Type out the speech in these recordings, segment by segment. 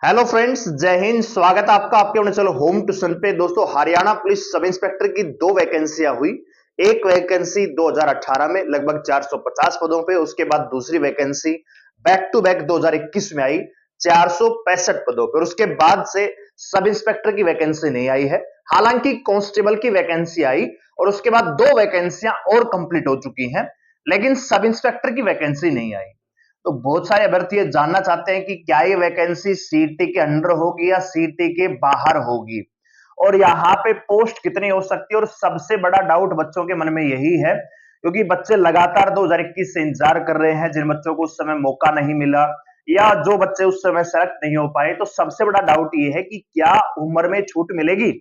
Hello friends, जय हिंद। स्वागत है आपका आपके अपने चलो होम ट्यूशन पे। दोस्तों, हरियाणा पुलिस सब इंस्पेक्टर की दो वैकेंसियां हुई। एक वैकेंसी 2018 में लगभग 450 पदों पे, उसके बाद दूसरी वैकेंसी बैक टू बैक 2021 में आई 465 पदों पे, और उसके बाद से सब इंस्पेक्टर की वैकेंसी नहीं आई है। हालांकि कांस्टेबल की वैकेंसी आई और उसके बाद दो वैकेंसियां और कंप्लीट हो चुकी हैं, लेकिन सब इंस्पेक्टर की वैकेंसी नहीं आई। तो बहुत सारे अभ्यर्थी जानना चाहते हैं कि क्या ये वैकेंसी सीटी के अंडर होगी या सीटी के बाहर होगी, और यहाँ पे पोस्ट कितनी हो सकती है। और सबसे बड़ा डाउट बच्चों के मन में यही है, क्योंकि बच्चे लगातार 2021 से इंतजार कर रहे हैं, जिन बच्चों को उस समय मौका नहीं मिला या जो बच्चे उस समय सेलेक्ट नहीं हो पाए। तो सबसे बड़ा डाउट ये है कि क्या उम्र में छूट मिलेगी।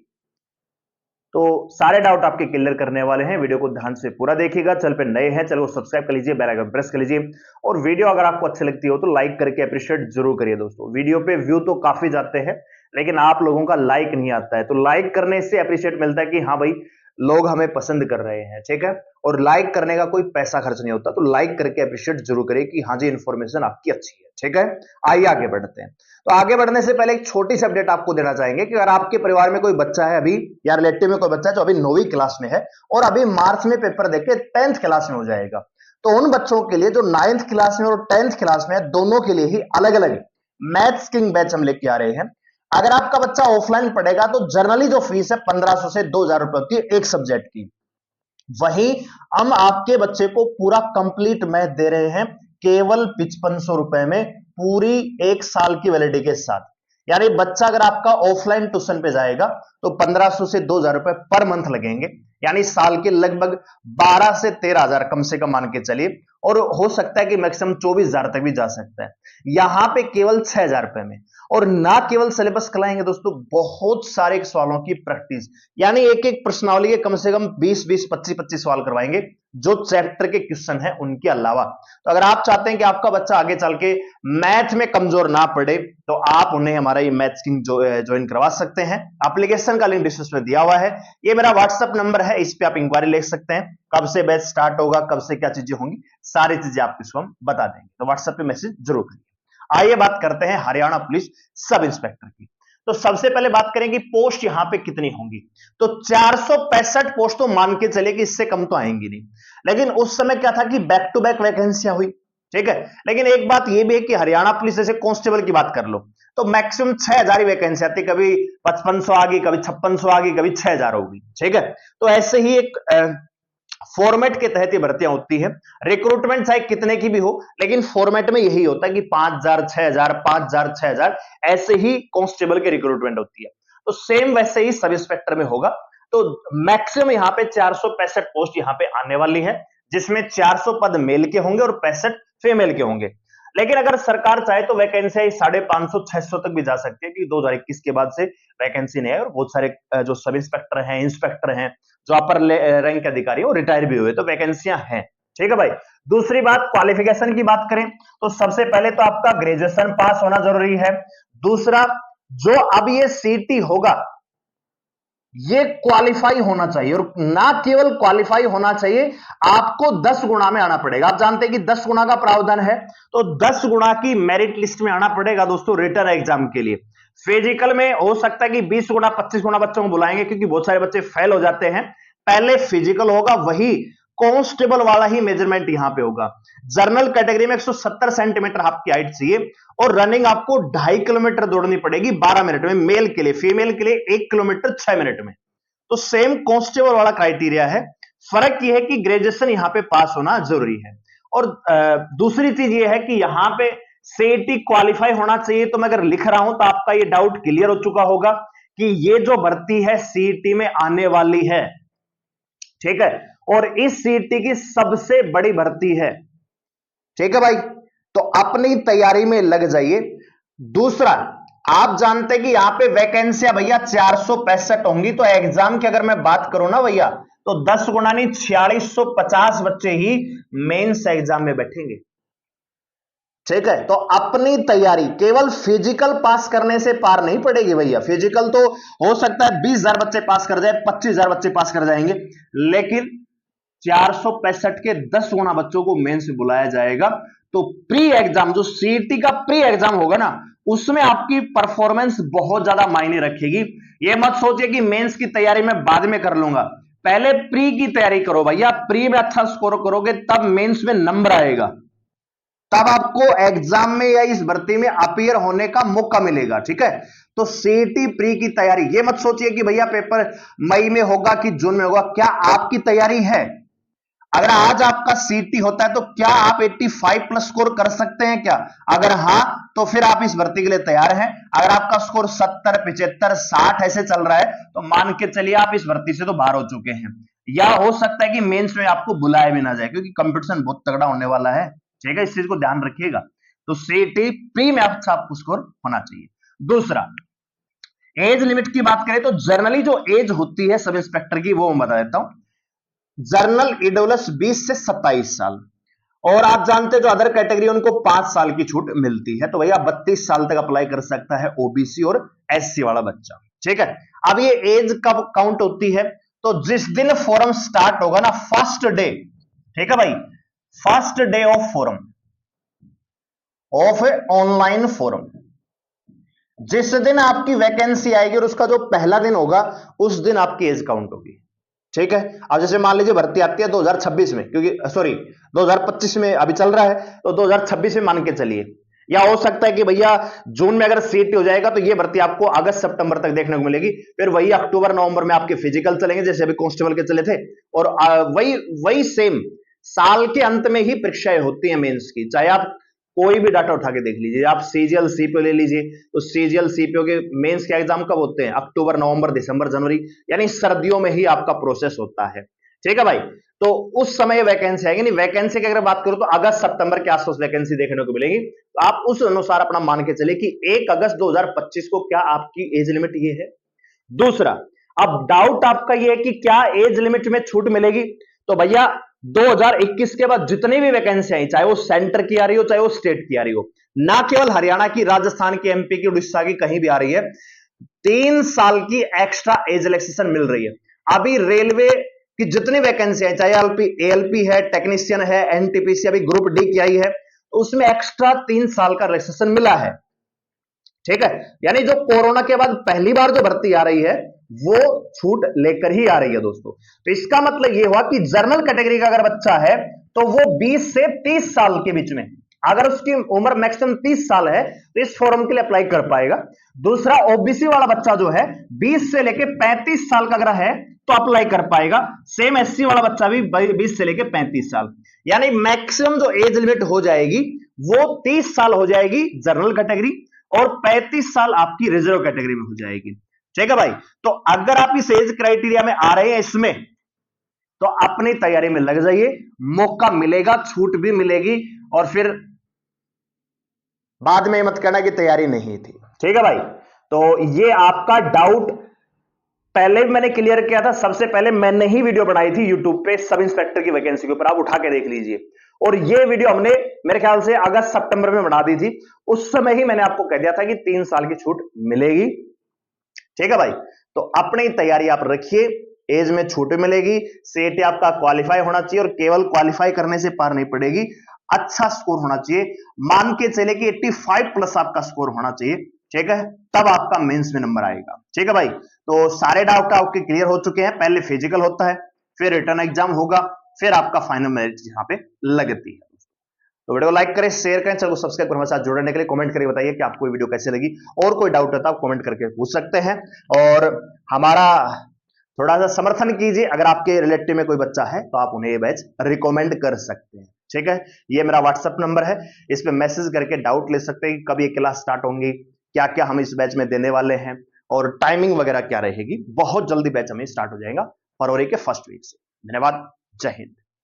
तो सारे डाउट आपके क्लियर करने वाले हैं। वीडियो को ध्यान से पूरा देखिएगा। चैनल पे नए हैं, चैनल को सब्सक्राइब कर लीजिए, बेल आइकन प्रेस कर लीजिए, और वीडियो अगर आपको अच्छी लगती हो तो लाइक करके अप्रिशिएट जरूर करिए। दोस्तों, वीडियो पे व्यू तो काफी जाते हैं, लेकिन आप लोगों का लाइक नहीं आता है। तो लाइक करने से अप्रिशिएट मिलता है कि हाँ भाई, लोग हमें पसंद कर रहे हैं, ठीक है। और लाइक करने का कोई पैसा खर्च नहीं होता, तो लाइक करके अप्रिशिएट जरूर करिए कि हाँ जी, इंफॉर्मेशन आपकी अच्छी है, ठीक है। आइए आगे बढ़ते हैं। तो आगे बढ़ने से पहले एक छोटी सी अपडेट आपको देना चाहेंगे कि अगर आपके परिवार में कोई बच्चा है अभी, या रिलेटिव में कोई बच्चा है जो अभी 9वीं क्लास में है और अभी मार्च में पेपर देके 10th क्लास में हो जाएगा, तो उन बच्चों के लिए जो 9th क्लास में और 10th क्लास में है, दोनों के लिए ही अलग अलग मैथ्स किंग बैच हम लेके आ रहे हैं। अगर आपका बच्चा ऑफलाइन पढ़ेगा तो जनरली जो फीस है 1500 से 2000 रुपए होती है एक सब्जेक्ट की। वहीं हम आपके बच्चे को पूरा कंप्लीट मैथ दे रहे हैं केवल 5500 रुपए में, पूरी एक साल की वैलिडिटी के साथ। यानी बच्चा अगर आपका ऑफलाइन ट्यूशन पे जाएगा तो 1500 से 2000 रुपए पर मंथ लगेंगे, यानी साल के लगभग 12 से 13,000 कम से कम मान के चलिए, और हो सकता है कि मैक्सिमम 24,000 तक भी जा सकता है, यहां पे केवल 6,000 रुपए में। और ना केवल सिलेबस कराएंगे दोस्तों, बहुत सारे सवालों की प्रैक्टिस, यानी एक एक प्रश्नावली के कम से कम 20-20, 25-25 सवाल करवाएंगे, जो चैप्टर के क्वेश्चन है उनके अलावा। तो अगर आप चाहते हैं कि आपका बच्चा आगे चल के मैथ में कमजोर ना पड़े, तो आप उन्हें हमारा ये मैथ्स किंग ज्वाइन करवा सकते हैं। एप्लीकेशन का लिंक डिस्क्रिप्शन में दिया हुआ है। ये मेरा व्हाट्सएप नंबर है, इस पे आप इंक्वायरी ले सकते हैं। कब से बैच स्टार्ट होगा, कब से क्या चीजें होंगी, सारी चीजें आपको इसको हम बता देंगे। तो व्हाट्सएप पे मैसेज जरूर करिए। आइए बात करते हैं हरियाणा पुलिस सब इंस्पेक्टर की। तो सबसे पहले बात करें कि पोस्ट यहां पे कितनी होंगी। तो 465 पोस्ट तो मान के चले कि इससे कम तो आएंगी नहीं, लेकिन उस समय क्या था कि बैक टू बैक वैकेंसियां हुई, ठीक है। लेकिन एक बात यह भी है कि हरियाणा पुलिस जैसे कांस्टेबल की बात कर लो तो मैक्सिमम 6,000 ही वैकेंसी आती, कभी 5500 आ गई, कभी 5600 आ गई, कभी 6,000 होगी, ठीक है। तो ऐसे ही एक फॉर्मेट के तहत ये भर्तियां होती है। रिक्रूटमेंट चाहे कितने की भी हो, लेकिन फॉर्मेट में यही होता है कि 5,000, 6,000, 5,000, 6,000, ऐसे ही कांस्टेबल की रिक्रूटमेंट होती है। तो सेम वैसे ही सब इंस्पेक्टर में होगा। तो मैक्सिमम यहां पे 465 पोस्ट यहां पे आने वाली है, जिसमें 400 पद मेल के होंगे और 65 फीमेल के होंगे। लेकिन अगर सरकार चाहे तो वैकेंसी 550, 600 तक भी जा सकती है, कि 2021 के बाद से वैकेंसी नहीं है, और बहुत सारे जो सब इंस्पेक्टर हैं, इंस्पेक्टर हैं, जो अपर रैंक के अधिकारी वो रिटायर भी हुए, तो वैकेंसियां हैं, ठीक है भाई। दूसरी बात, क्वालिफिकेशन की बात करें तो सबसे पहले तो आपका ग्रेजुएशन पास होना जरूरी है। दूसरा, जो अब ये सीटी होगा ये क्वालिफाई होना चाहिए, और ना केवल क्वालिफाई होना चाहिए, आपको 10 गुना में आना पड़ेगा। आप जानते हैं कि 10 गुना का प्रावधान है, तो 10 गुना की मेरिट लिस्ट में आना पड़ेगा दोस्तों रिटर्न एग्जाम के लिए। फिजिकल में हो सकता है कि 20 गुना 25 गुना बच्चों को बुलाएंगे, क्योंकि बहुत सारे बच्चे फेल हो जाते हैं। पहले फिजिकल होगा, वही कांस्टेबल वाला ही मेजरमेंट यहां पे होगा। जर्नल कैटेगरी में 170 सेंटीमीटर आपकी हाइट चाहिए, और रनिंग आपको 2.5 किलोमीटर दौड़नी पड़ेगी 12 मिनट में मेल के लिए, फीमेल के लिए 1 किलोमीटर 6 मिनट में। तो सेम कांस्टेबल वाला क्राइटेरिया है। फर्क यह है कि ग्रेजुएशन यहां पे पास होना जरूरी है। और दूसरी चीज यह है कि यहां पे सीईटी क्वालिफाई होना चाहिए। तो मैं अगर लिख रहा हूं तो आपका ये डाउट क्लियर हो चुका होगा कि ये जो भर्ती है सीईटी में आने वाली है, ठीक है, और इस सीईटी की सबसे बड़ी भर्ती है, ठीक है भाई। तो अपनी तैयारी में लग जाइए। दूसरा, आप जानते हैं कि यहां पे वैकेंसियां भैया 465 होंगी, तो एग्जाम की अगर मैं बात करूं ना भैया, तो 10 गुना नहीं 4650 बच्चे ही मेंस एग्जाम में बैठेंगे, ठीक है। तो अपनी तैयारी, केवल फिजिकल पास करने से पार नहीं पड़ेगी भैया। फिजिकल तो हो सकता है 20,000 बच्चे पास कर जाए, 25,000 बच्चे पास कर जाएंगे, लेकिन 465 के 10 गुना बच्चों को मेंस में बुलाया जाएगा। तो प्री एग्जाम, जो सीईटी का प्री एग्जाम होगा ना, उसमें आपकी परफॉर्मेंस बहुत ज्यादा मायने रखेगी। ये मत सोचिए कि मेंस की तैयारी मैं बाद में कर लूंगा, पहले प्री की तैयारी करो भैया। प्री में अच्छा स्कोर करोगे तब मेंस में नंबर आएगा, तब आपको एग्जाम में या इस भर्ती में अपीयर होने का मौका मिलेगा। ठीक है, तो सीईटी प्री की तैयारी, ये मत सोचिए कि भैया पेपर मई में होगा कि जून में होगा। क्या आपकी तैयारी है? अगर आज आपका सीटी होता है तो क्या आप 85 प्लस स्कोर कर सकते हैं क्या? अगर हां तो फिर आप इस भर्ती के लिए तैयार हैं। अगर आपका स्कोर 70, 75, 60 ऐसे चल रहा है तो मान के चलिए आप इस भर्ती से तो बाहर हो चुके हैं, या हो सकता है कि मेंस में आपको बुलाया भी ना जाए, क्योंकि कंपटीशन बहुत तगड़ा होने वाला है। ठीक है, इस चीज को ध्यान रखिएगा। तो सीटी प्री में अच्छा आपको स्कोर होना चाहिए। दूसरा, एज लिमिट की बात करें तो जनरली जो एज होती है सब इंस्पेक्टर की वो मैं बता देता हूं। जर्नल इडोलस 20 से 27 साल, और आप जानते हैं जो अदर कैटेगरी उनको 5 साल की छूट मिलती है, तो भैया 32 साल तक अप्लाई कर सकता है ओबीसी और एससी वाला बच्चा। ठीक है, अब ये एज कब काउंट होती है? तो जिस दिन फोरम स्टार्ट होगा ना, फर्स्ट डे, ठीक है भाई, first day of forum, of online forum, जिस दिन आपकी वैकेंसी आएगी और उसका जो पहला दिन होगा उस दिन आपकी एज काउंट होगी। ठीक है, अब जैसे मान लीजिए भर्ती आती है 2026 में, क्योंकि सॉरी 2025 में अभी चल रहा है, तो 2026 में मान के चलिए, या हो सकता है कि भैया जून में अगर सीट हो जाएगा तो ये भर्ती आपको अगस्त सितंबर तक देखने को मिलेगी। फिर वही अक्टूबर नवंबर में आपके फिजिकल चलेंगे जैसे अभी कांस्टेबल के चले थे, और वही वही सेम साल के अंत में ही परीक्षाएं होती हैं मेंस की। चाहे आप कोई भी डाटा उठा के देख लीजिए, आप सीजीएल सीपीओ ले लीजिए, तो सीजीएल सीपीओ के मेंस के एग्जाम कब होते हैं? अक्टूबर नवंबर दिसंबर जनवरी, यानी सर्दियों में ही आपका प्रोसेस होता है। ठीक है भाई, तो उस समय वैकेंसी आएगी। नहीं, वैकेंसी की अगर बात करूं तो अगस्त सितंबर के आसपास वैकेंसी देखने को मिलेगी, तो आप उस अनुसार अपना मान के चले कि 1 अगस्त 2025 को क्या आपकी एज लिमिट ये है। दूसरा, अब डाउट आपका ये है कि क्या एज लिमिट में छूट मिलेगी? तो भैया 2021 के बाद जितनी भी वैकेंसी आई, चाहे वो सेंटर की आ रही हो चाहे वो स्टेट की आ रही हो, ना केवल हरियाणा की, राजस्थान की, एमपी की, उड़ीसा की, कहीं भी आ रही है, 3 साल की एक्स्ट्रा एज रिलैक्सेशन मिल रही है। अभी रेलवे की जितनी वैकेंसी है, चाहे एएलपी है, टेक्नीशियन है, एनटीपीसी अभी ग्रुप डी की आई है, तो उसमें एक्स्ट्रा 3 साल का रिलैक्सेशन मिला है। ठीक है, यानी जो कोरोना के बाद पहली बार जो भर्ती आ रही है वो छूट लेकर ही आ रही है दोस्तों। तो इसका मतलब ये हुआ कि जनरल कैटेगरी का अगर बच्चा है तो वो 20 से 30 साल के बीच में, अगर उसकी उम्र मैक्सिमम 30 साल है तो इस फॉर्म के लिए अप्लाई कर पाएगा। दूसरा, ओबीसी वाला बच्चा जो है 20 से लेके 35 साल का अगर है तो अप्लाई कर पाएगा। सेम एससी वाला बच्चा भी 20 से लेके 35 साल, यानी मैक्सिमम जो एज लिमिट हो जाएगी वो 30 साल हो जाएगी जनरल कैटेगरी, और 35 साल आपकी रिजर्व कैटेगरी में हो जाएगी। ठीक है भाई, तो अगर आप इस एज क्राइटेरिया में आ रहे हैं इसमें, तो अपनी तैयारी में लग जाइए, मौका मिलेगा, छूट भी मिलेगी, और फिर बाद में मत कहना कि तैयारी नहीं थी। ठीक है भाई, तो ये आपका डाउट पहले भी मैंने क्लियर किया था। सबसे पहले मैंने ही वीडियो बनाई थी यूट्यूब पे सब इंस्पेक्टर की वैकेंसी के ऊपर, आप उठा के देख लीजिए, और ये वीडियो हमने मेरे ख्याल से अगस्त सितंबर में बना दी थी। उस समय ही मैंने आपको कह दिया था कि 3 साल की छूट मिलेगी। ठीक है भाई, तो अपनी तैयारी आप रखिए, एज में छूट मिलेगी, सीईटी आपका क्वालिफाई होना चाहिए, और केवल क्वालिफाई करने से पार नहीं पड़ेगी, अच्छा स्कोर होना चाहिए। मान के चले कि 85 प्लस आपका स्कोर होना चाहिए। ठीक है, तब आपका मेंस में नंबर आएगा। ठीक है भाई, तो सारे डाउट आपके क्लियर हो चुके हैं। पहले फिजिकल होता है, फिर रिटर्न एग्जाम होगा, फिर आपका फाइनल मेरिट यहां पे लगती है। तो वीडियो को लाइक करें, शेयर करें, चैनल को सब्सक्राइब करें। हमारे साथ जुड़ने के लिए कमेंट करके बताइए कि आपको ये वीडियो कैसे लगी, और कोई डाउट है तो आप कमेंट करके पूछ सकते हैं, और हमारा थोड़ा सा समर्थन कीजिए। अगर आपके रिलेटिव में कोई बच्चा है तो आप उन्हें ये बैच रिकमेंड कर सकते हैं। ठीक है, ये मेरा व्हाट्सएप नंबर है, इस पे मैसेज करके डाउट ले सकते हैं कि कब ये क्लास स्टार्ट होंगी, क्या क्या हम इस बैच में देने वाले हैं, और टाइमिंग वगैरह क्या रहेगी। बहुत जल्दी बैच हमें स्टार्ट हो जाएगा फरवरी के फर्स्ट वीक से। धन्यवाद, जय हिंद।